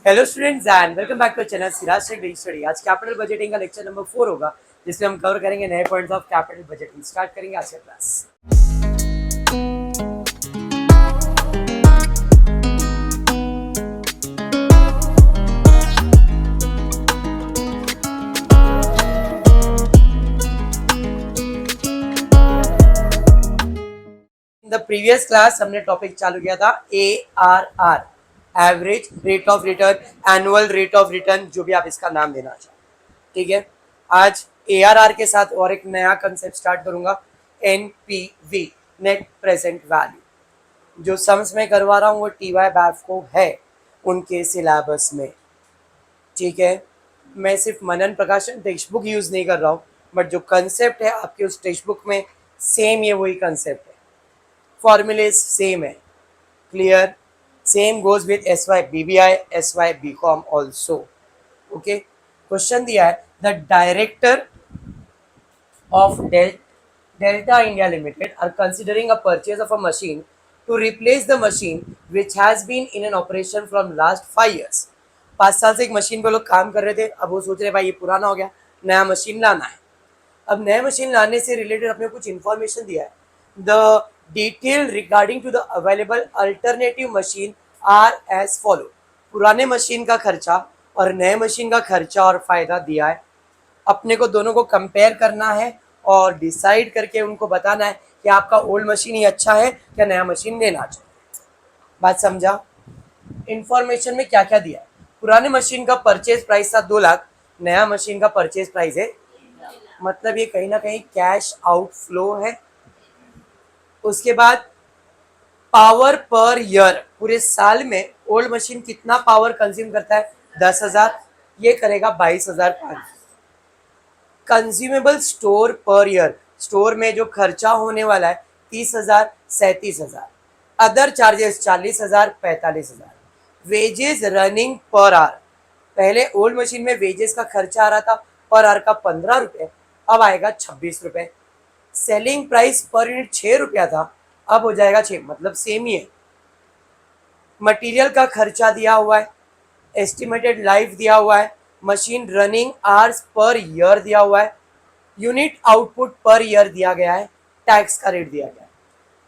Hello students and welcome back to channel Siraj tech daily study. आज capital budgeting का lecture number 4 होगा, जिसमें हम कवर करेंगे नए points of capital budgeting. Start करेंगे आज का class. In the previous class हमने टॉपिक चालू किया था ARR, average rate of return, annual rate of return, जो भी आप इसका नाम देना चाहो। ठीक है, आज ARR के साथ और एक नया कंसेप्ट स्टार्ट करूंगा, NPV, नेट प्रेजेंट वैल्यू। जो सम्स में करवा रहा हूँ वो TY बैफको है उनके सिलेबस में। ठीक है, मैं सिर्फ मनन प्रकाशन टेक्स्ट बुक यूज नहीं कर रहा हूँ, बट जो कंसेप्ट है आपके उस टेक्स्ट बुक में सेम ये वही कंसेप्ट है, फॉर्मूले सेम है। Clear? Same goes with SY BBI, SY BCom also. Okay, question दिया है, the director of Delta India Limited are considering a purchase of a machine to replace the machine which has been in an operation from last 5 years. 5 साल से एक machine पे लोग काम कर रहे थे, अब वो सोच रहे भाई ये पुराना हो गया, नया मशीन लाना है। अब नया मशीन लाने से रिलेटेड अपने कुछ इन्फॉर्मेशन दिया है। The detail regarding to the available alternative machine are as follow. पुराने मशीन का खर्चा और नए मशीन का खर्चा और फायदा दिया है। अपने को दोनों को कंपेयर करना है और डिसाइड करके उनको बताना है कि आपका ओल्ड मशीन ही अच्छा है क्या नया मशीन लेना चाहिए। बात समझा? इंफॉर्मेशन में क्या क्या दिया है? पुराने मशीन का परचेज प्राइस था 2 लाख, नया मशीन का परचेज प्राइस है, मतलब ये कहीं ना कहीं कैश आउटफ्लो है। उसके बाद पावर पर ईयर, पूरे साल में ओल्ड मशीन कितना पावर कंज्यूम करता है? 10,000, ये करेगा 22,500। Consumable store per year, store में जो खर्चा होने वाला है 30,000, 37,000। Other charges 40,000, 45,000। Wages running per hour, पहले ओल्ड मशीन में वेजेस का खर्चा आ रहा था पर आवर का 15 रुपये, अब आएगा 26 रुपये। सेलिंग प्राइस पर यूनिट 6 रुपया था, अब हो जाएगा 6, मतलब सेम ही है। मटेरियल का खर्चा दिया हुआ है, एस्टिमेटेड लाइफ दिया हुआ है, machine running hours per year दिया हुआ है, यूनिट आउटपुट पर ईयर दिया गया है, टैक्स का रेट दिया गया है।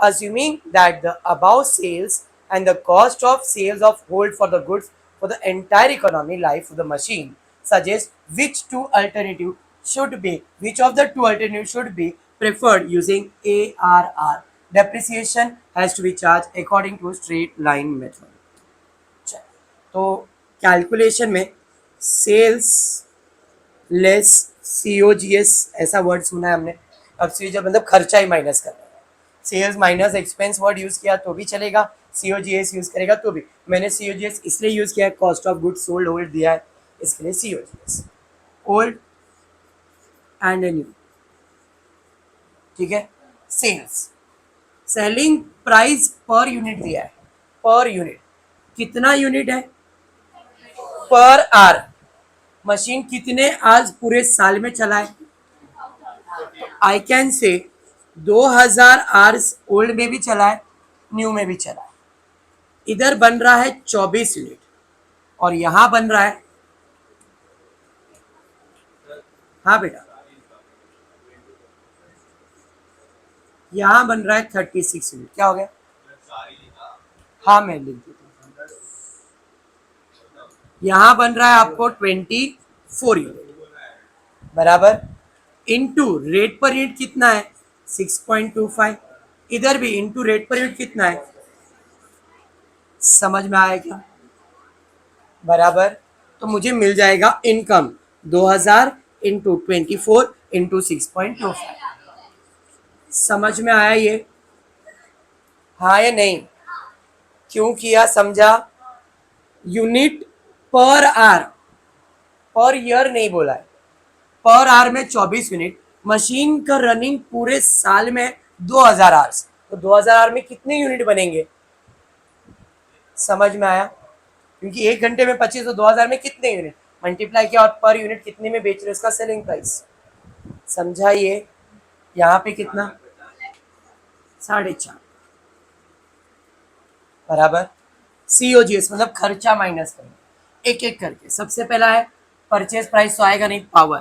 Assuming that the above sales and the cost of sales of hold for the goods for the entire economy life of the machine suggest which of the two alternatives should be preferred using ARR. Depreciation has to be charged according to straight line method. तो calculation में sales less COGS ऐसा word सुना है हमने। अब COGS मतलब खर्चा ही minus करना है। Sales minus expense word use किया तो भी चलेगा, COGS यूज करेगा तो भी। मैंने COGS इसलिए यूज किया है, cost of goods sold old दिया है, इसके लिए COGS ओल्ड एंड न्यू। ठीक है, sales selling price per unit दिया है, पर यूनिट कितना यूनिट है? Per hour. मशीन कितने आज पूरे साल में चला है? I can say 2000 hours old में भी चला है, न्यू में भी चला है। इधर बन रहा है 24 यूनिट और यहां बन रहा है, हाँ बेटा, यहां बन रहा है 36 यूनिट। क्या हो गया? हाँ मैं लिख देता हूं, यहां बन रहा है आपको 24 यूनिट बराबर, इनटू रेट पर यूनिट कितना है? 6.25। इधर भी इनटू रेट पर यूनिट कितना है? समझ में आया क्या? बराबर, तो मुझे मिल जाएगा इनकम 2000 इंटू 24 इंटू 6.25। समझ में आया ये? हाँ या नहीं? क्यों किया समझा? Unit per hour, per year नहीं बोला है, पर आवर में 24 यूनिट। मशीन का रनिंग पूरे साल में 2000 आवर्स, तो 2000 आवर में कितने यूनिट बनेंगे? समझ में आया? क्योंकि 1 घंटे में 25, तो 2000 में कितने यूनिट मल्टीप्लाई किया और पर यूनिट कितने में बेच रहे इसका सेलिंग प्राइस। समझा ये? यहाँ पे कितना? 4.5 बराबर। COGS मतलब खर्चा माइनस करना, एक एक करके। सबसे पहला है परचेज प्राइस, तो आएगा नहीं, पावर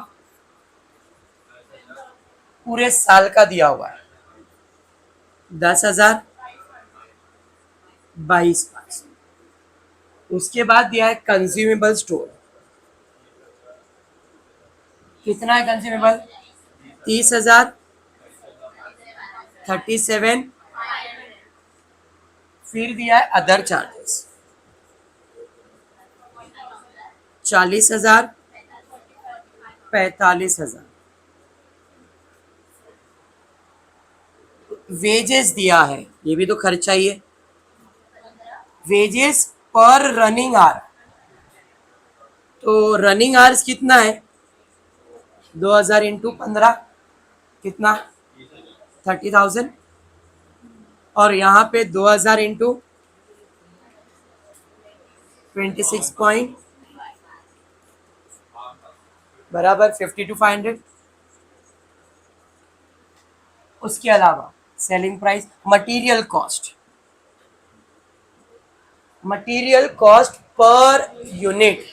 पूरे साल का दिया हुआ है 10,000, 22,500। उसके बाद दिया है कंज्यूमेबल स्टोर, कितना है कंज्यूमेबल, 30,000, 37। फिर दिया है अदर चार्जेस 40,000, 45,000। वेजेस दिया है, ये भी तो खर्चा ही है। वेजेस पर रनिंग आवर, तो रनिंग आवर्स कितना है, 2,000 इंटू 15, कितना, 30,000। और यहाँ पे 2,000 इंटू 26 पॉइंट बराबर 52,500। उसके अलावा selling price, material cost per unit,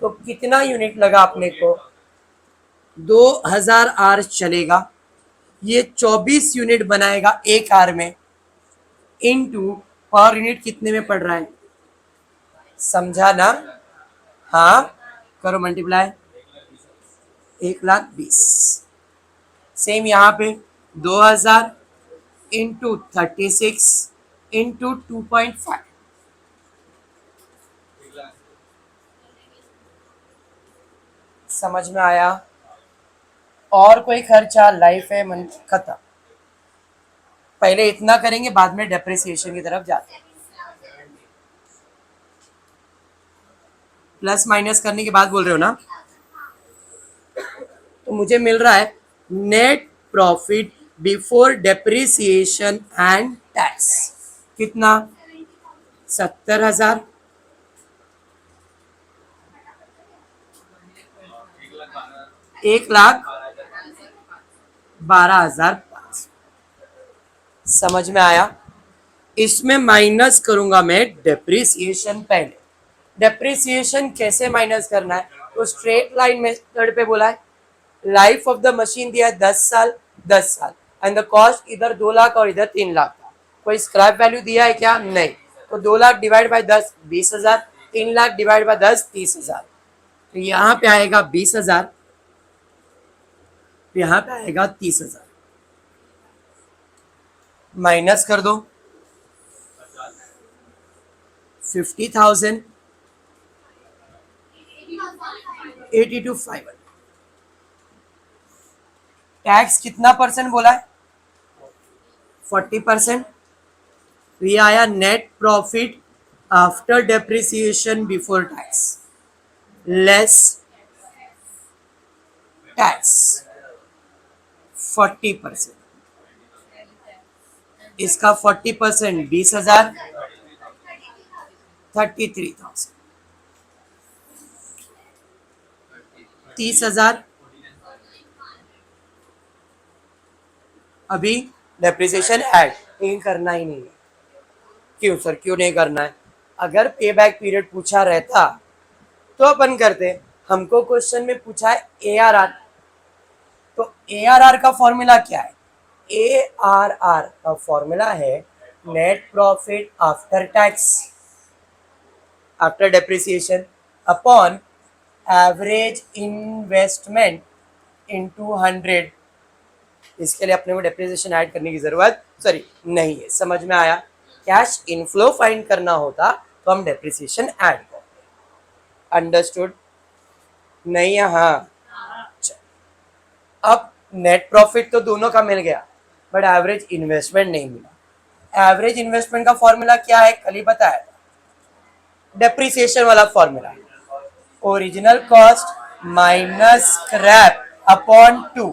तो कितना यूनिट लगा अपने को, 2,000 आर चलेगा, ये 24 यूनिट बनाएगा एक आर में, इनटू पर यूनिट कितने में पड़ रहा है, समझा ना, हाँ करो मल्टीप्लाई, 1,20,000। सेम यहाँ पे 2,000 इंटू 36 इंटू 2.5, समझ में आया। और कोई खर्चा, लाइफ है मन खत्म। पहले इतना करेंगे, बाद में डेप्रिसिएशन की तरफ जाते हैं। प्लस माइनस करने के बाद बोल रहे हो ना, तो मुझे मिल रहा है net profit before depreciation and tax, कितना, 70,000, 1,12,500। समझ में आया। इसमें माइनस करूंगा मैं डेप्रिसिएशन पहले। डेप्रिसिएशन कैसे माइनस करना है, तो स्ट्रेट लाइन मेथड पे बोला है। लाइफ ऑफ द मशीन दिया है 10 साल, 10 साल, एंड द कॉस्ट इधर 2 लाख और इधर 3 लाख था। कोई स्क्रैप वैल्यू दिया है क्या, नहीं। तो 2 lakh divide by 10 20,000, 3 lakh divide by 10 30,000। तो यहाँ पे आएगा 20,000, यहाँ पे आएगा 30,000। माइनस कर दो 50,000, 82,500। टैक्स कितना परसेंट बोला है, 40%। तो ये आया net profit after depreciation before tax less tax 40%। इसका 40% 20,000, 33,000। 30,000। अभी डेप्रिसिएशन ऐड नहीं करना ही नहीं है। क्यों सर, क्यों नहीं करना है, अगर पे बैक पीरियड पूछा रहता तो अपन करते। हमको क्वेश्चन में पूछा है ARR, तो ARR का फॉर्मूला क्या है, ARR का फॉर्मूला है net profit after tax, after depreciation upon average investment into 100। इसके लिए अपने को डेप्रिसिएशन ऐड करने की जरूरत नहीं है। समझ में आया। कैश इनफ्लो फाइंड करना होता तो हम डेप्रिसिएशन ऐड करते। अंडरस्टूड नहीं है, हाँ। अब नेट प्रॉफिट तो दोनों का मिल गया, बट एवरेज इन्वेस्टमेंट नहीं मिला। एवरेज इन्वेस्टमेंट का फॉर्मूला क्या है, कल ही बताया था, डेप्रिसिएशन वाला formula, original cost minus scrap upon 2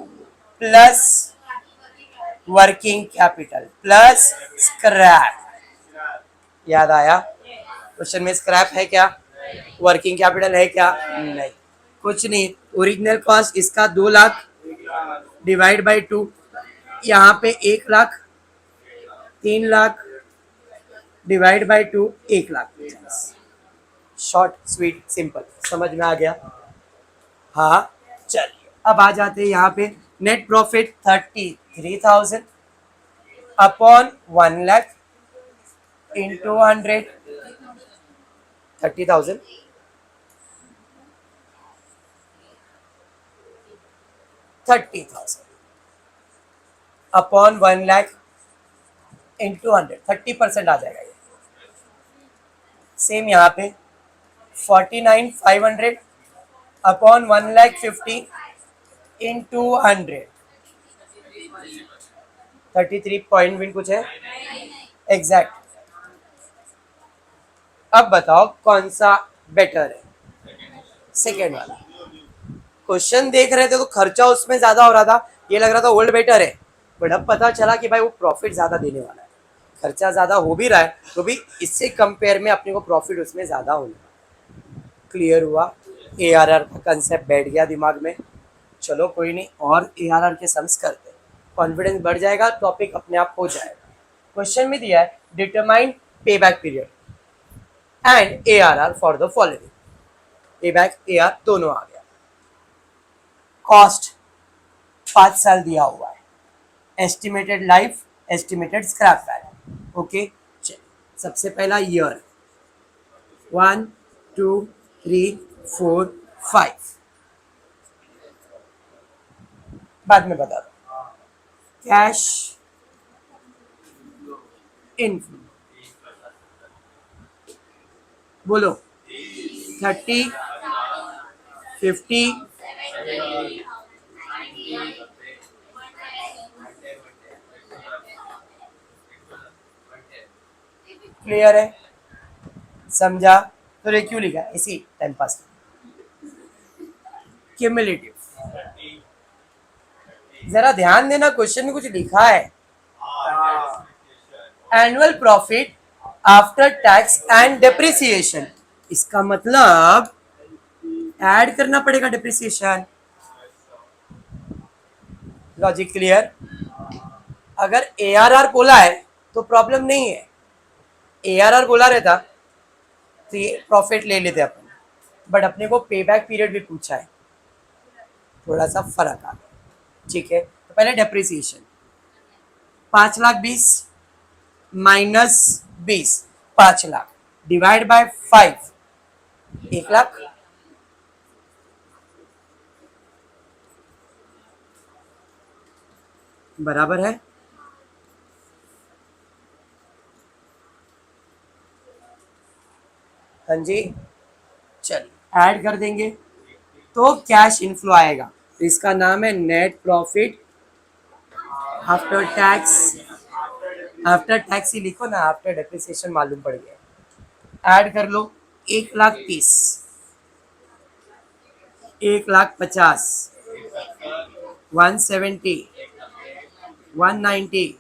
plus working capital plus scrap. याद आया, क्वेश्चन में स्क्रैप है क्या, वर्किंग कैपिटल है क्या, नहीं, कुछ नहीं। ओरिजिनल कॉस्ट इसका 2 लाख डिवाइड बाय 2, यहाँ पे 1 lakh, 3 lakh divide by 2 1,50,000। Short sweet simple, समझ में आ गया? हाँ चलिए अब आ जाते हैं यहाँ पे। Net profit 33,000 upon 1 lakh into 100, 30,000 30,000 upon 1 lakh into 100, 30% आ जाएगा ये। सेम यहाँ पे 49,500 अपॉन 1,50,000 इंटू 100, 33 पॉइंट भी कुछ है एग्जैक्ट। अब बताओ कौन सा बेटर है? सेकेंड वाला। क्वेश्चन देख रहे थे तो खर्चा उसमें ज्यादा हो रहा था, ये लग रहा था ओल्ड बेटर है, बट अब पता चला कि भाई वो प्रॉफिट ज्यादा देने वाला है। खर्चा ज्यादा हो भी रहा है तो भी इससे कंपेयर में अपने को प्रॉफिट उसमें ज्यादा होना। क्लियर हुआ? ARR का कंसेप्ट बैठ गया दिमाग में। चलो कोई नहीं, और ARR के सम्स करते हैं, कॉन्फिडेंस बढ़ जाएगा, टॉपिक अपने आप हो जाएगा। क्वेश्चन में दिया है डिटरमाइन पे back period and ARR for the following. पे बैक AR दोनों आ गया। कॉस्ट 5 साल दिया हुआ है, estimated life, estimated scrap value. Okay चलिए, सबसे पहला ईयर 1 2 3 4 5, बाद में बता दो। कैश इनफ्लो बोलो, 30 50 क्लियर है? समझा? तो ये क्यों लिखा है इसी टाइम पास? क्यूमुलेटिव, जरा ध्यान देना, क्वेश्चन में कुछ लिखा है। Annual profit after tax and depreciation, इसका मतलब ऐड करना पड़ेगा डेप्रिसिएशन। Logic clear? अगर ARR बोला है तो प्रॉब्लम नहीं है, ARR बोला रहता तो ये प्रॉफिट ले लेते अपन, बट अपने को पे बैक पीरियड भी पूछा है, थोड़ा सा फर्क आ गया। ठीक है, तो पहले डेप्रिसिएशन 5,20,000 माइनस 20, 5,00,000 डिवाइड बाय 5, 1,00,000। बराबर है? हाँ जी, चलिए ऐड कर देंगे तो कैश इनफ्लो आएगा, तो इसका नाम है net profit after tax. After tax ही लिखो ना, आफ्टर डेप्रिसिएशन मालूम पड़ गया। ऐड कर लो, 1,30,000, 1,50,000, 170, 190,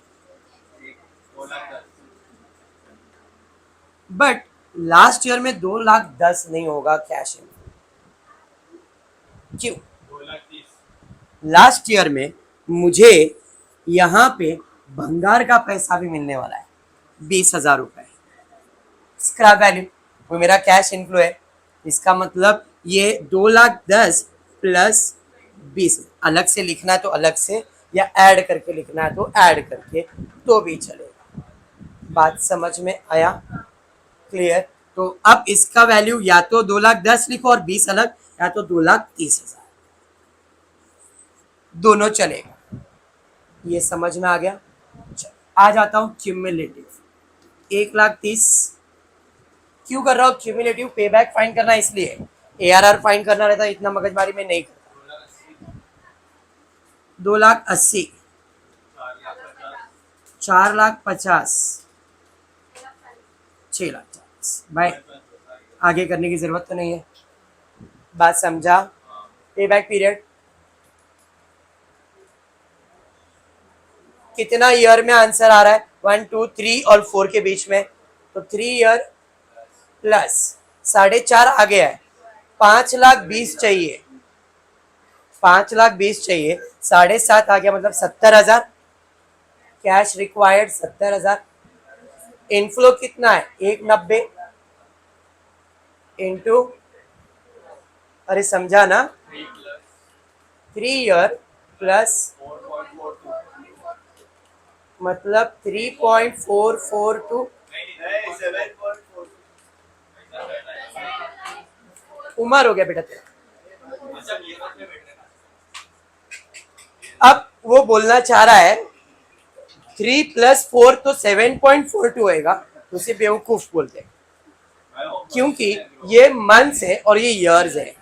बट लास्ट ईयर में 2,10,000 नहीं होगा कैश इन। क्यों? लास्ट ईयर में मुझे यहाँ पे भंगार का पैसा भी मिलने वाला है, 20,000 रुपए स्क्रैप वैल्यू, वो मेरा कैश इनफ्लो है। इसका मतलब ये 2,10,000 प्लस 20, अलग से लिखना है तो अलग से, या ऐड करके लिखना है तो ऐड करके, तो भी चलेगा। बात समझ में आया? क्लियर? तो अब इसका वैल्यू या तो 2,10,000 लिखो और 20 अलग, या तो 2,30,000, दोनों चलेगा। ये समझ में आ गया? चलो आ जाता हूं क्यूमुलेटिव। 1,30,000 क्यों कर रहा हूँ क्यूमुलेटिव? पे बैक फाइंड करना इसलिए, ARR फाइंड करना रहता, इतना मगजमारी में नहीं करता। 2,80,000, 4,50,000, 6,40,000। भाई आगे करने की जरूरत तो नहीं है, बात समझा? पे बैक पीरियड कितना ईयर में आंसर आ रहा है? 1 2 3 और 4 के बीच में, तो 3 ईयर प्लस 4.5 आ गया है, 5,20,000 चाहिए, 5,20,000 चाहिए, 7.5 आ गया, मतलब 70,000 कैश रिक्वायर्ड, 70,000। इनफ्लो कितना है? 190, इंटू, अरे समझा ना, 3 ईयर प्लस मतलब 3.442 उम्र हो गया बेटा तेरा। अब वो बोलना चाह रहा है 3 + 4 तो 7.42 होएगा, तो उसे बेवकूफ बोलते हैं, क्योंकि ये मंथ्स है और ये ईयर्स है।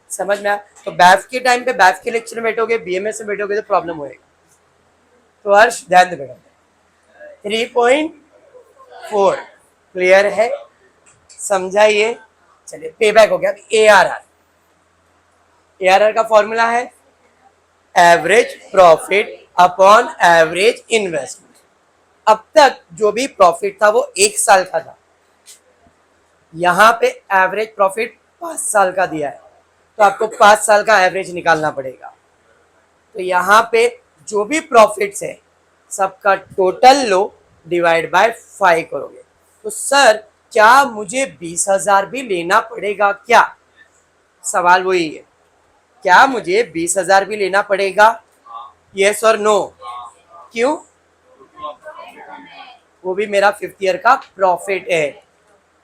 समझ में आया? तो बैफ के टाइम पे बैफ के लेक्चर में बैठोगे, बीएमएस में बैठोगे तो प्रॉब्लम होएगा। तो हर्ष ध्यान दे बेटा, 3.4 क्लियर है, समझाइए। चलिए पे बैक हो गया। ARR, ARR का फॉर्मूला है average profit upon average investment. अब तक जो भी प्रॉफिट था वो 1 साल का था, यहां पे एवरेज प्रॉफिट 5 साल का दिया है, तो आपको 5 साल का एवरेज निकालना पड़ेगा। तो यहाँ पे जो भी प्रॉफिट्स है सबका टोटल लो, डिवाइड बाय 5 करोगे। तो सर क्या मुझे 20,000 भी लेना पड़ेगा क्या? सवाल वही है, क्या मुझे 20,000 भी लेना पड़ेगा? यस और नो? क्यों? वो भी मेरा 5th ईयर का प्रॉफिट है।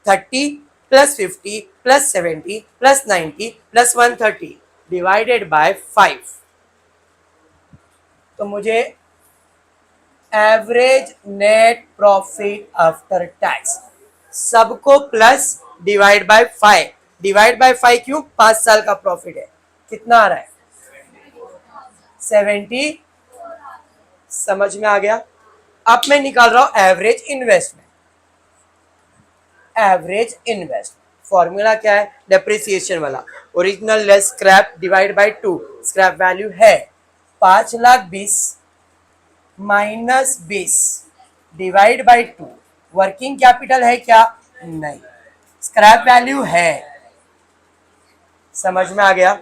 30 + 50 + 70 + 90 + 130 डिवाइडेड बाय 5। तो मुझे average net profit after tax सबको plus divide by 5। Divide by 5 क्यों? 5 साल का प्रॉफिट है, कितना आ रहा है? 70। समझ में आ गया? अब मैं निकाल रहा हूं average investment. Average investment formula क्या है? डेप्रिसिएशन वाला, original less scrap divide by 2। Scrap value है 5,20,000 - 20 डिवाइड बाय 2। वर्किंग कैपिटल है क्या? नहीं, स्क्रैप वैल्यू है। समझ में आ गया?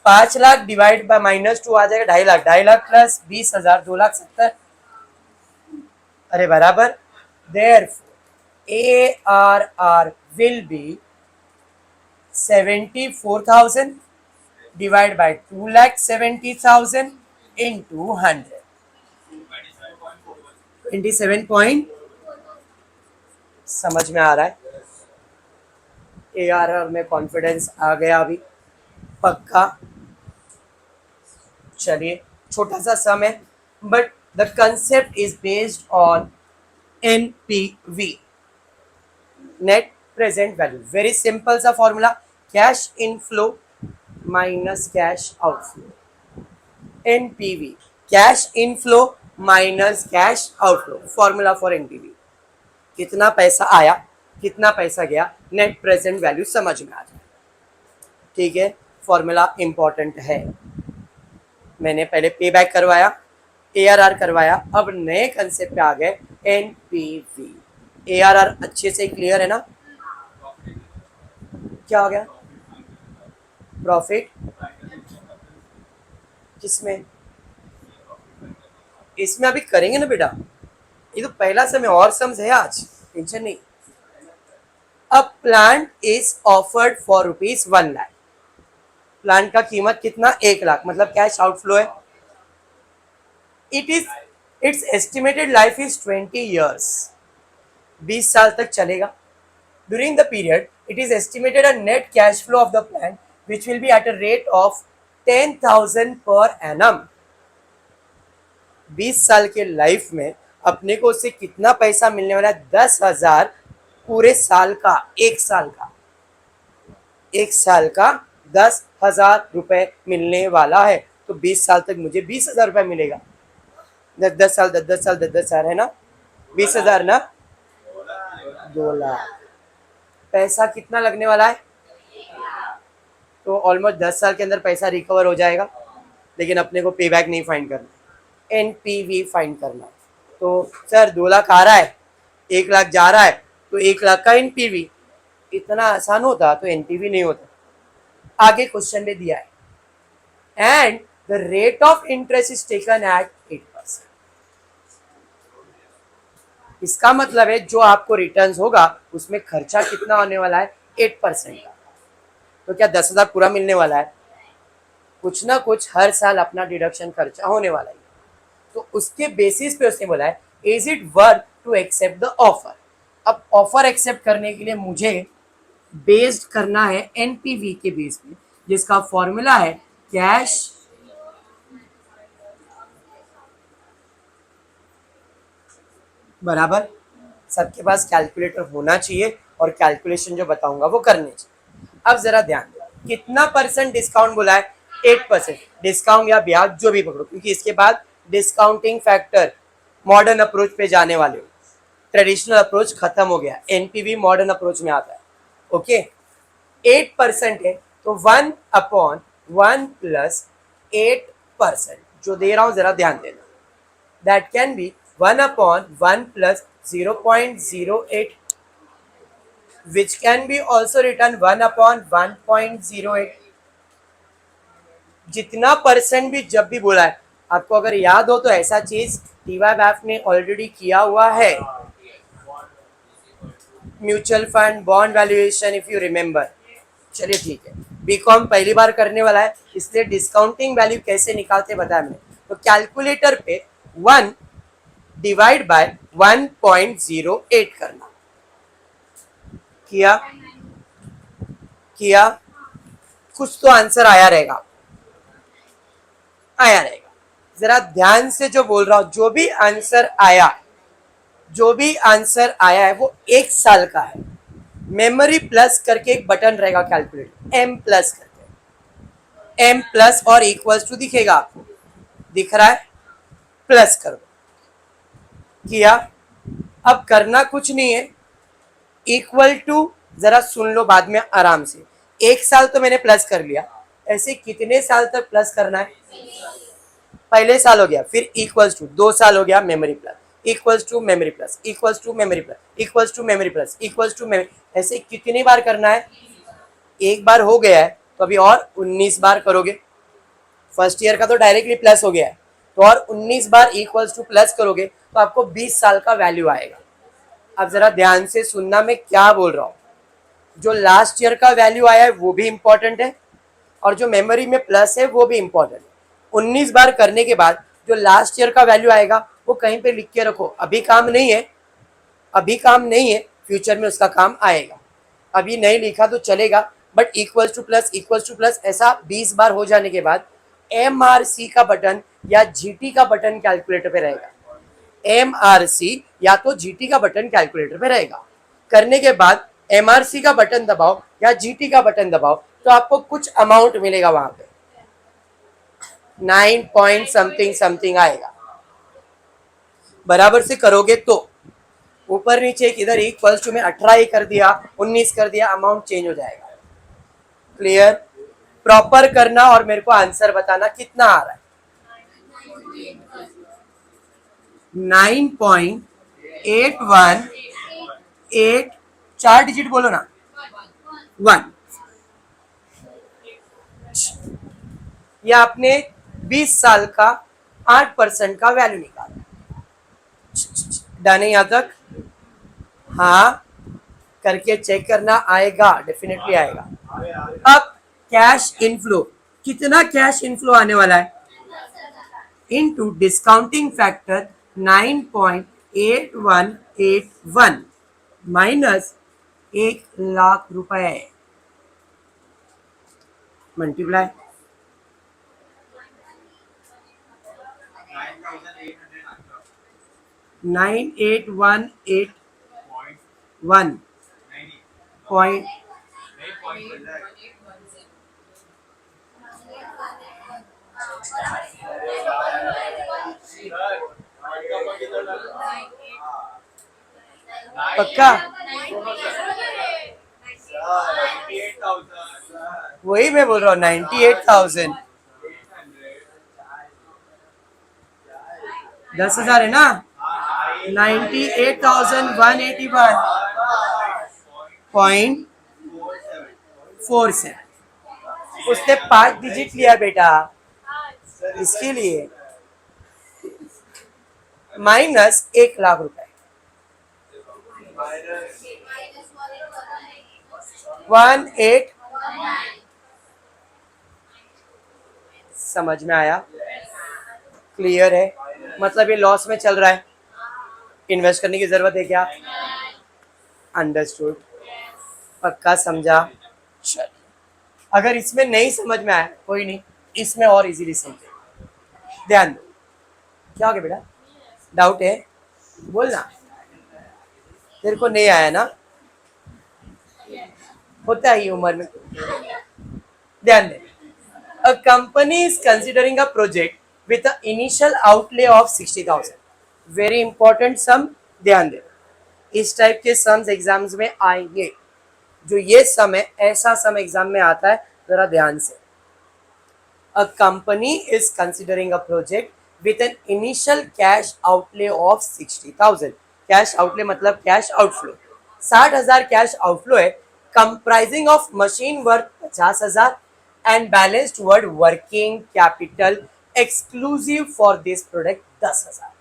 5,00,000 डिवाइड बाय -2 आ जाएगा 2.5 लाख। 2.5 लाख प्लस 20,000 2,70,000। अरे बराबर। Therefore, ARR will be 74,000 divided by 2,70,000 into 100। 27 point. समझ में आ रहा है? ARR में कॉन्फिडेंस आ गया अभी पक्का। चलिए छोटा सा सम है, but the concept is based on NPV, net present value. Very simple सा formula, cash inflow minus cash outflow. NPV, cash inflow minus cash outflow, formula for NPV। कितना पैसा आया, कितना पैसा गया, नेट प्रेजेंट वैल्यू समझ में आ जाए। ठीक है, फॉर्मूला इंपॉर्टेंट है। मैंने पहले पे बैक करवाया, ARR करवाया, अब नए कंसेप्ट पे आ गए NPV। ARR अच्छे से क्लियर है ना? क्या हो गया? प्रॉफिट किसमें? इसमें अभी करेंगे ना बेटा, ये तो पहला समय और सम्स है आज, टेंशन नहीं। अब plant is offered for ₹1 lakh. Plant का कीमत कितना? 1 लाख, मतलब कैश आउटफ्लो है। It's estimated life is 20 years, 20 साल तक चलेगा। During the period, it is estimated a net cash flow of the plant which will be at a rate of 10,000 per annum। 20 साल के लाइफ में अपने को उससे कितना पैसा मिलने वाला है? 10,000 पूरे साल का, 1 साल का, 1 साल का 10,000 रुपए मिलने वाला है। तो 20 साल तक मुझे 20,000 रुपए मिलेगा। 10 साल 10 साल 10 साल है ना, 20,000 ना, 2 लाख। पैसा कितना लगने वाला है? तो ऑलमोस्ट 10 साल के अंदर पैसा रिकवर हो जाएगा, लेकिन अपने को पे बैक नहीं फाइंड करना, NPV फाइंड करना। तो सर 2 लाख आ रहा है, 1 लाख जा रहा है, तो 1 लाख का NPV। इतना आसान होता तो NPV नहीं होता। आगे क्वेश्चन में दिया है and the rate of interest is taken at 8%। इसका मतलब है जो आपको रिटर्न्स होगा उसमें खर्चा कितना होने वाला है, 8% का। तो क्या 10,000 पूरा मिलने वाला है? कुछ ना कुछ हर साल अपना डिडक्शन खर्चा होने वाला है। तो उसके बेसिस पे उसने बोला है is it worth to accept the offer. अब ऑफर एक्सेप्ट करने के लिए मुझे बेस्ड करना है एनपीवी के बेस पे, जिसका फॉर्मूला है कैश बराबर, सबके पास कैलकुलेटर होना चाहिए और कैलकुलेशन जो बताऊंगा वो करने चाहिए। अब जरा ध्यान दो, कितना परसेंट डिस्काउंट बोला है, 8%। डिस्काउंट या ब्याज जो भी पकड़ो, क्योंकि इसके बाद डिस्काउंटिंग फैक्टर मॉडर्न अप्रोच पे जाने वाले हो। ट्रेडिशनल अप्रोच खत्म हो गया, एनपीवी मॉडर्न अप्रोच में आता है। ओके, 8% है तो 1/1 प्लस 8% जो दे रहा हूं जरा ध्यान देना, that can be 1/1 plus 0.08 which can be also written 1/1.08। जितना परसेंट भी जब भी बोला है, आपको अगर याद हो तो ऐसा चीज टीवाईबैफ ने ऑलरेडी किया हुआ है, mutual fund bond valuation, if you remember. चलिए ठीक है, बीकॉम पहली बार करने वाला है इसलिए डिस्काउंटिंग वैल्यू कैसे निकालते बताया मैंने। तो कैलकुलेटर पे 1 डिवाइड बाय 1.08 करना, किया किया कुछ तो आंसर आया रहेगा, आया रहेगा। जरा ध्यान से जो बोल रहा हूं, जो भी आंसर आया, जो भी आंसर आया है वो 1 साल का है। मेमोरी प्लस करके एक बटन रहेगा कैलकुलेटर, एम प्लस करके, एम प्लस और इक्वल्स टू दिखेगा आपको, दिख रहा है, प्लस करो, किया। अब करना कुछ नहीं है, इक्वल टू, जरा सुन लो बाद में आराम से। 1 साल तो मैंने प्लस कर लिया, ऐसे कितने साल तक प्लस करना है, पहले साल हो गया, फिर इक्वल्स टू 2 साल हो गया memory plus, equals to memory plus, equals to memory plus, equals to memory plus, equals to memory, ऐसे कितनी बार करना है, एक बार हो गया है तो अभी और 19 बार करोगे। फर्स्ट ईयर का तो डायरेक्टली प्लस हो गया है, तो और 19 बार इक्वल्स टू प्लस करोगे तो आपको 20 साल का वैल्यू आएगा। अब जरा ध्यान से सुनना मैं क्या बोल रहा हूँ, जो लास्ट ईयर का वैल्यू आया है वो भी इंपॉर्टेंट है और जो मेमोरी में प्लस है वो भी इंपॉर्टेंट है। 19 बार करने के बाद जो लास्ट ईयर का वैल्यू आएगा वो कहीं पे लिख के रखो, अभी काम नहीं है, अभी काम नहीं है, फ्यूचर में उसका काम आएगा। अभी नहीं लिखा तो चलेगा, बट इक्वल्स टू प्लस ऐसा 20 बार हो जाने के बाद MRC का बटन या GT का बटन कैलकुलेटर पे रहेगा, MRC या तो GT का बटन कैलकुलेटर पे रहेगा। करने के बाद MRC का बटन दबाओ या GT का बटन दबाओ तो आपको कुछ अमाउंट मिलेगा, वहां पे 9 पॉइंट समथिंग समथिंग आएगा। बराबर से करोगे तो ऊपर नीचे इधर इक्वल्स टू में 18 ही कर दिया, 19 कर दिया, अमाउंट चेंज हो जाएगा। क्लियर? प्रॉपर करना और मेरे को आंसर बताना कितना आ रहा है। 9.818, 4 डिजिट बोलो ना, 1। या आपने 20 साल का 8% का वैल्यू निकाला, डन है यहां तक? हाँ, करके चेक करना, आएगा, डेफिनेटली आएगा। अब कैश इनफ्लो, कितना कैश इनफ्लो आने वाला है, इनटू डिस्काउंटिंग फैक्टर 9.8181 माइनस 1,00,000 रुपए, मल्टीप्लाई 98181 पॉइंट, पक्का वही मैं बोल रहा हूँ, 98,000, 10,000 है ना, 98,181.47। उसने 5 डिजिट लिया बेटा, इसके लिए माइनस 1,00,000 रुपए। 18 समझ में आया? क्लियर है? मतलब ये लॉस में चल रहा है, इन्वेस्ट करने की जरूरत है क्या? अंडरस्टूड, पक्का समझा? चलिए, अगर इसमें नहीं समझ में आया कोई नहीं, इसमें और इजीली समझे। ध्यान दो, क्या हो गया बेटा? डाउट है? बोलना। तेरे को नहीं आया ना? होता ही उम्र में। ध्यान दे, a company is considering a project with an initial outlay of 60,000. Very important sum, ध्यान दे। इस टाइप के सम्स एग्जाम्स में आएंगे। जो ये सम है, ऐसा सम एग्जाम में आता है, जरा ध्यान से। A company is considering a project with an initial cash outlay of 60,000. Cash outlay मतलब कैश आउटफ्लो, 60,000 कैश आउटफ्लो है, comprising of machine worth 50,000 and balance toward working capital exclusive for this product 10,000।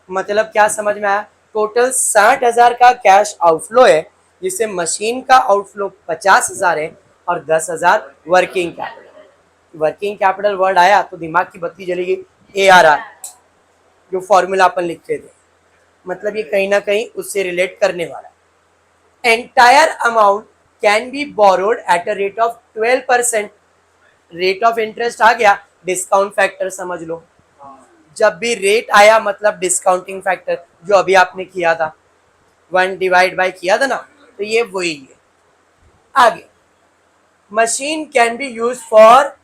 मतलब क्या समझ में आया? Total 60,000 का cash outflow है, जिससे मशीन का आउटफ्लो 50,000 है और 10,000 working capital. Working capital word आया तो दिमाग की बत्ती जलेगी। ARR जो फॉर्मूला अपन लिखते थे, मतलब ये कहीं ना कहीं उससे रिलेट करने वाला है। Entire amount can be borrowed at a rate of 12%। Rate of interest आ गया, डिस्काउंट फैक्टर समझ लो। जब भी रेट आया मतलब डिस्काउंटिंग फैक्टर, जो अभी आपने किया था 1 डिवाइड बाय किया था ना, तो ये वही है। आगे, machine can be use for,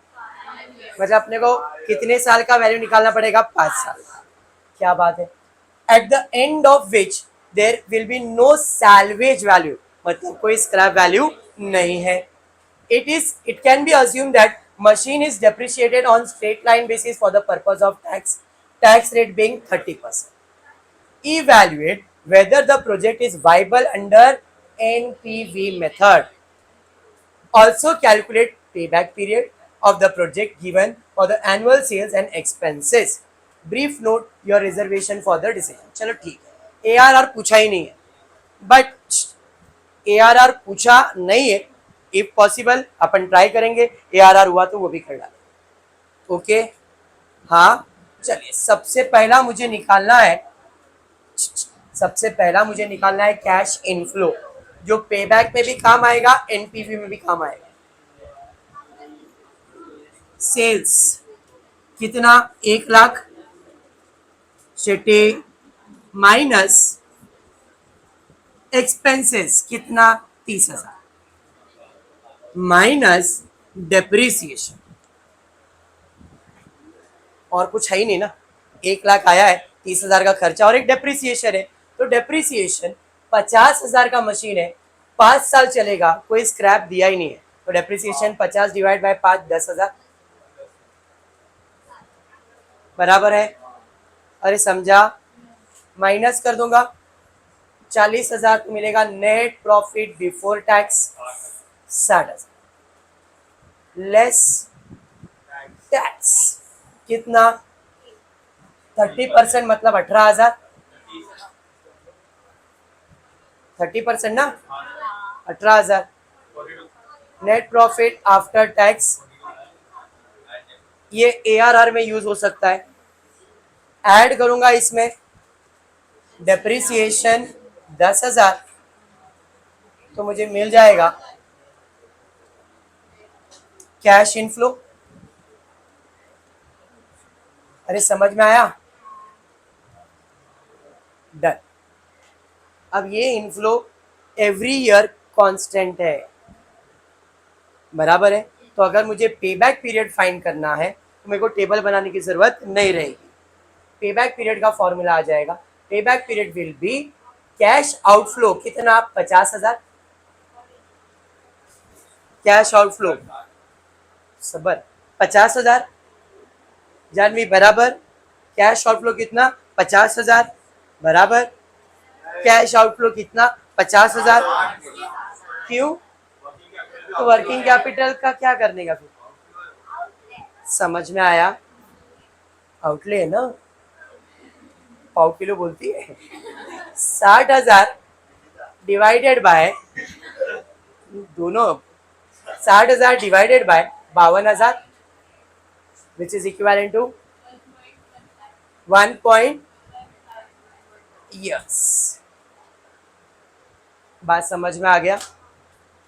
मतलब अपने को कितने साल का वैल्यू निकालना पड़ेगा? 5 साल। क्या बात है? At the end of which there will be no salvage value, मतलब कोई स्क्रैप वैल्यू नहीं है। It can be assume that machine is depreciated on straight line basis for the purpose of tax rate being 30%। Evaluate whether the project is viable under NPV method. Also calculate payback period of the project given for the annual sales and expenses. Brief note your reservation for the decision. चलो ठीक है, ARR पूछा ही नहीं है, but ARR पूछा नहीं है, if possible upon try करेंगे, ARR हुआ तो वो भी कर डालेंगे। ओके, हाँ चलिए, सबसे पहला मुझे निकालना है कैश इनफ्लो, जो पेबैक में भी काम आएगा, एनपीवी में भी काम आएगा। सेल्स कितना? 1,00,000 शेटे माइनस एक्सपेंसेस कितना? 30,000 माइनस डेप्रिसिएशन, और कुछ है ही नहीं ना। 1,00,000 आया है, 30,000 का खर्चा और एक डेप्रिसिएशन है, तो डेप्रिसिएशन 50,000 का मशीन है, 5 साल चलेगा, कोई स्क्रैप दिया ही नहीं है, तो डेप्रिसिएशन 50 डिवाइड बाय 5 10,000 बराबर है। अरे समझा? माइनस कर दूंगा 40,000 तो मिलेगा net profit before tax 60,000 less tax कितना? 30% मतलब 18,000। 30% ना, 18,000 नेट प्रॉफिट आफ्टर टैक्स। ये ARR में यूज हो सकता है। ऐड करूंगा इसमें डेप्रिसिएशन 10,000, तो मुझे मिल जाएगा कैश इनफ्लो। अरे समझ में आया? डन। अब ये इनफ्लो एवरी ईयर कांस्टेंट है, बराबर है, तो अगर मुझे पेबैक पीरियड फाइंड करना है तो मेरे को टेबल बनाने की जरूरत नहीं रहेगी। पेबैक पीरियड का फॉर्मूला आ जाएगा, payback period will be cash outflow कितना? 50,000 कैश आउटफ्लो सबर 50,000 जानवी बराबर कैश आउटफ्लो कितना? 50,000 बराबर कैश आउटफ्लो कितना? 50,000। क्यों? तो वर्किंग कैपिटल का क्या करने का? फिर समझ में आया? आउटले है ना, पाव किलो बोलती है। 60,000 डिवाइडेड बाय दोनों 60,000 divided by 52,000 which is equivalent to 1 point. Yes, बात समझ में आ गया?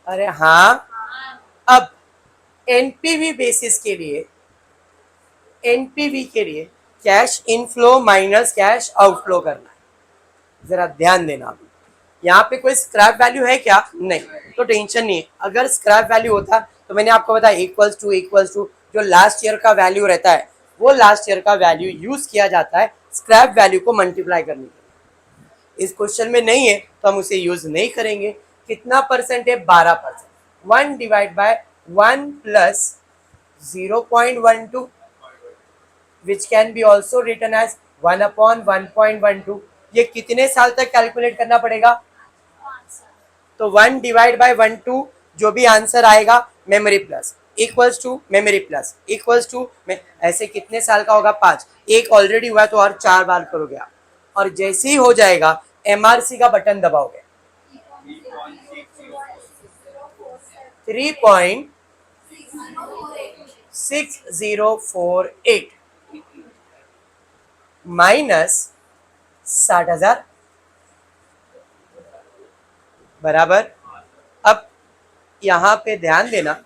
अरे हाँ। अब एनपीवी बेसिस के लिए, एनपीवी के लिए cash inflow minus cash outflow करना है। जरा ध्यान देना। अभी यहाँ पे कोई स्क्रैप वैल्यू है क्या? नहीं, तो टेंशन नहीं है। अगर स्क्रैप वैल्यू होता तो मैंने आपको बताया इक्वल्स टू जो लास्ट ईयर का वैल्यू रहता है वो लास्ट ईयर का वैल्यू यूज किया जाता है स्क्रैप वैल्यू को मल्टीप्लाई करने के लिए। इस क्वेश्चन में नहीं है तो हम उसे यूज नहीं करेंगे। कितना परसेंट है? 12%। 1 divide by 1 plus 0.12 which can be also written as 1 upon 1.12। ये कितने साल तक कैलकुलेट करना पड़ेगा? तो 1 डिवाइड बाय 12 जो भी आंसर आएगा memory plus equals to memory plus equals to ऐसे कितने साल का होगा? 5। एक ऑलरेडी हुआ तो और 4 बार करोगे आप। और जैसे ही हो जाएगा एमआरसी का बटन दबाओगे 3.6048 माइनस 60,000 बराबर। अब यहां पे ध्यान देना,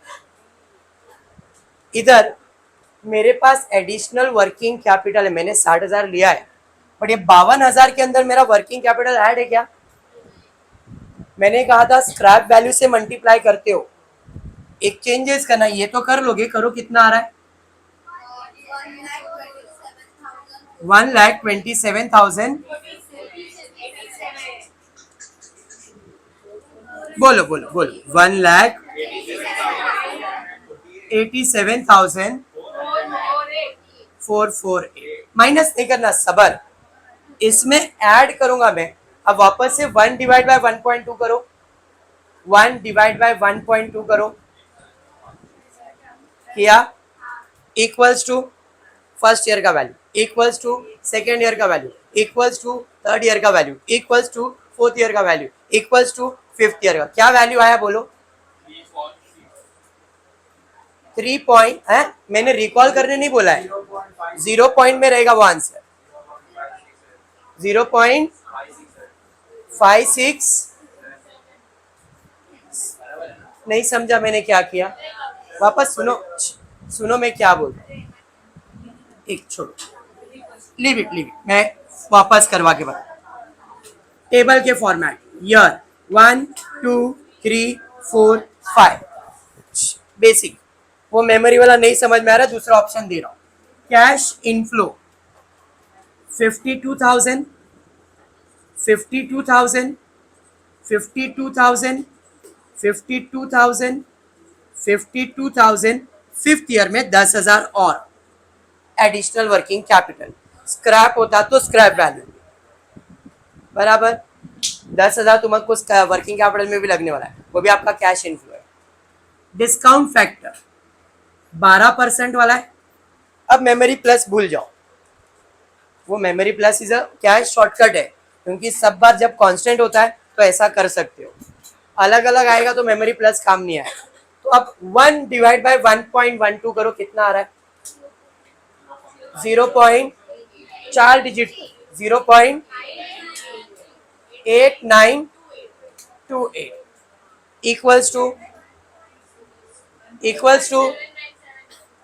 इधर मेरे पास एडिशनल वर्किंग कैपिटल है। मैंने 60,000 लिया है बट ये 52,000 के अंदर मेरा वर्किंग कैपिटल ऐड है क्या? मैंने कहा था स्क्रैप वैल्यू से मल्टीप्लाई करते हो, एक चेंजेस करना। ये तो कर लोगे, करो। कितना आ रहा है? 1,27,000। बोलो बोलो बोलो। 1,87,448 माइनस नहीं करना, सबर। इसमें ऐड करूंगा मैं। अब वापस से 1 डिवाइड बाय 1.2 करो, 1 डिवाइड बाय 1.2 करो। किया? इक्वल्स टू फर्स्ट ईयर का value equals to second year का value equals to third year का value equals to fourth year का value equals to fifth year का। क्या वैल्यू आया बोलो? 3 पॉइंट है। मैंने रिकॉल करने नहीं बोला है, 0 पॉइंट में रहेगा वो आंसर। 0.56। नहीं समझा मैंने क्या किया? वापस सुनो, सुनो मैं क्या बोल रहा हूं। एक छोड़ो, लीव इट मैं वापस करवा के बता। टेबल के फॉर्मेट ईयर 1 2 3 4 5 बेसिक। वो मेमोरी वाला नहीं समझ में आ रहा, दूसरा ऑप्शन दे रहा हूं। Cash inflow 52,000 52,000 52,000 52,000 52,000। फिफ्थ ईयर में 10,000 और एडिशनल वर्किंग कैपिटल। स्क्रैप होता तो स्क्रैप वैल्यू बराबर 10,000 तुमको वर्किंग कैपिटल में भी लगने वाला है, वो भी आपका कैश इनफ्लो है। डिस्काउंट फैक्टर 12% वाला है। अब मेमोरी प्लस भूल जाओ, वो memory plus is a cash shortcut है, क्योंकि सब बार जब कांस्टेंट होता है तो ऐसा कर सकते हो। अलग अलग आएगा तो मेमोरी प्लस काम नहीं आएगा। तो अब 1 डिवाइड बाय 1.12 करो, कितना आ रहा है? 0.4 digit 0.8928 equals to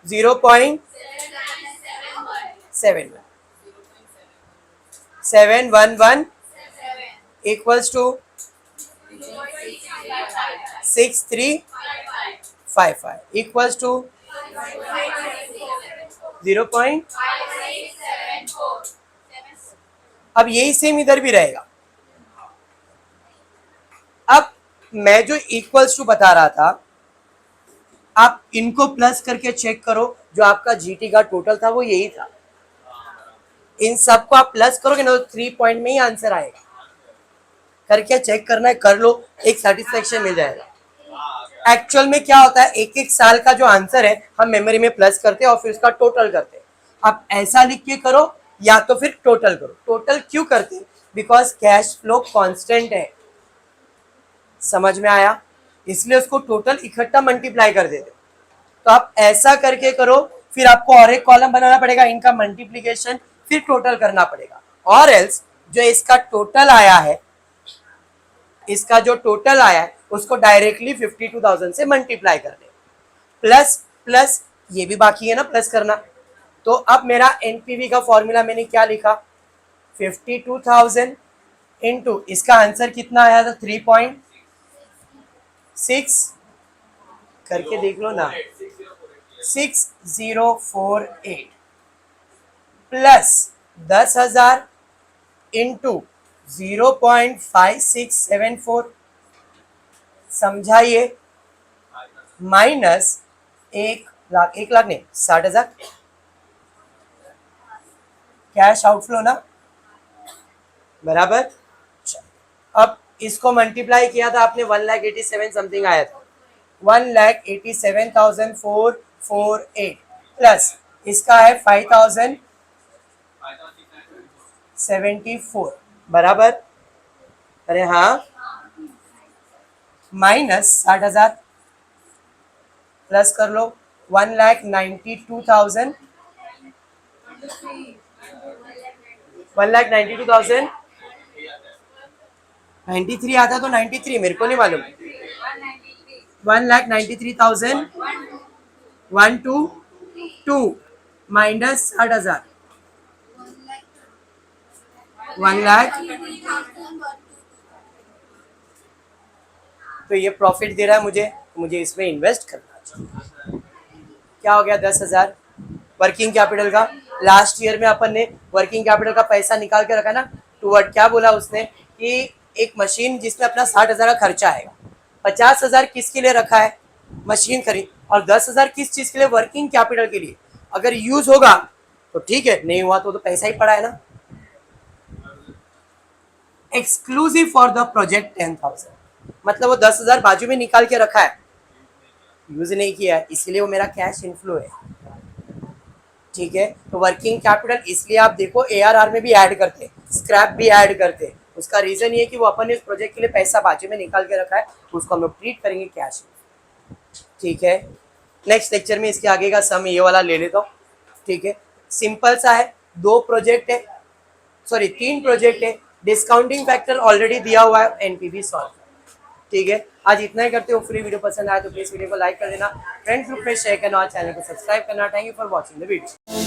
0.711 equals to 6355 equals to 0.5674। अब यही सेम इधर भी रहेगा। अब मैं जो इक्वल्स टू बता रहा था, आप इनको प्लस करके चेक करो, जो आपका जीटी का टोटल था वो यही था। इन सबको आप प्लस करोगे ना तो 3 पॉइंट में ही आंसर आएगा। करके चेक करना है, कर लो, एक सेटिस्फेक्शन मिल जाएगा। एक्चुअल में क्या होता है, एक एक साल का जो आंसर है हम मेमोरी में प्लस करते हैं और फिर उसका टोटल करते हैं। आप ऐसा लिख के करो या तो फिर टोटल करो। टोटल क्यों करते हैं? बिकॉज कैश फ्लो कांस्टेंट है। समझ में आया? इसलिए उसको टोटल इकट्ठा मल्टीप्लाई कर देते। तो आप ऐसा करके करो, फिर आपको और एक कॉलम बनाना पड़ेगा, इनका मल्टीप्लीकेशन फिर टोटल करना पड़ेगा। और एल्स जो इसका टोटल आया है, इसका जो टोटल आया है उसको डायरेक्टली 52,000 से मल्टीप्लाई कर दे। प्लस प्लस ये भी बाकी है ना प्लस करना। तो अब मेरा एनपीवी का फॉर्मूला मैंने क्या लिखा, 52,000 इंटू इसका आंसर कितना आया था 3.6 करके देख लो ना, 6048 प्लस 10,000 इंटू 0.5674 समझाइए, माइनस 1,00,000, 1,00,000 नहीं 60,000 कैश आउटफ्लो ना, बराबर। अब इसको मल्टीप्लाई किया था आपने 1,87,000 समथिंग आया था, 1,87,448 प्लस इसका है 5,074 बराबर, अरे हाँ, माइनस 60,000 प्लस कर लो 1,92,000 93 आता तो 93 मेरे को नहीं मालूम, 1,93,122 माइनस 60,000 1,00,000। तो ये प्रॉफिट दे रहा है मुझे इसमें इन्वेस्ट करना चाहिए। क्या हो गया 10,000 वर्किंग कैपिटल का। लास्ट ईयर में अपन ने वर्किंग कैपिटल का पैसा निकाल के रखा ना, टूवर्ड क्या बोला उसने कि एक मशीन जिसमें अपना 60,000 का खर्चा आएगा, 50,000 किसके लिए रखा है, मशीन खरीद, और 10,000 किस चीज के लिए, वर्किंग कैपिटल के लिए। अगर यूज होगा तो ठीक है, नहीं हुआ तो पैसा ही पड़ा है ना। एक्सक्लूसिव फॉर द प्रोजेक्ट 10,000 मतलब वो 10,000 बाजू में निकाल के रखा है, यूज नहीं किया है, इसलिए वो मेरा कैश इनफ्लो है। ठीक है, तो वर्किंग कैपिटल इसलिए आप देखो एआरआर में भी ऐड करते, स्क्रैप भी ऐड करते। उसका रीजन ये कि वो अपन ने उस प्रोजेक्ट के लिए पैसा बाजू में निकाल के रखा है, उसको हम लोग ट्रीट करेंगे कैश। ठीक है, नेक्स्ट लेक्चर में इसके आगे का सम ये वाला ले लेता हूँ। ठीक है, सिंपल सा है, 2 प्रोजेक्ट है, सॉरी 3 प्रोजेक्ट है, डिस्काउंटिंग फैक्टर ऑलरेडी दिया हुआ है, एनपीवी सॉल्व। ठीक है, आज इतना ही करते हो। फ्री वीडियो पसंद आया तो प्लीज वीडियो को लाइक कर देना, फ्रेंड्स ग्रुप में शेयर करना और चैनल को सब्सक्राइब करना। Thank you for watching the video.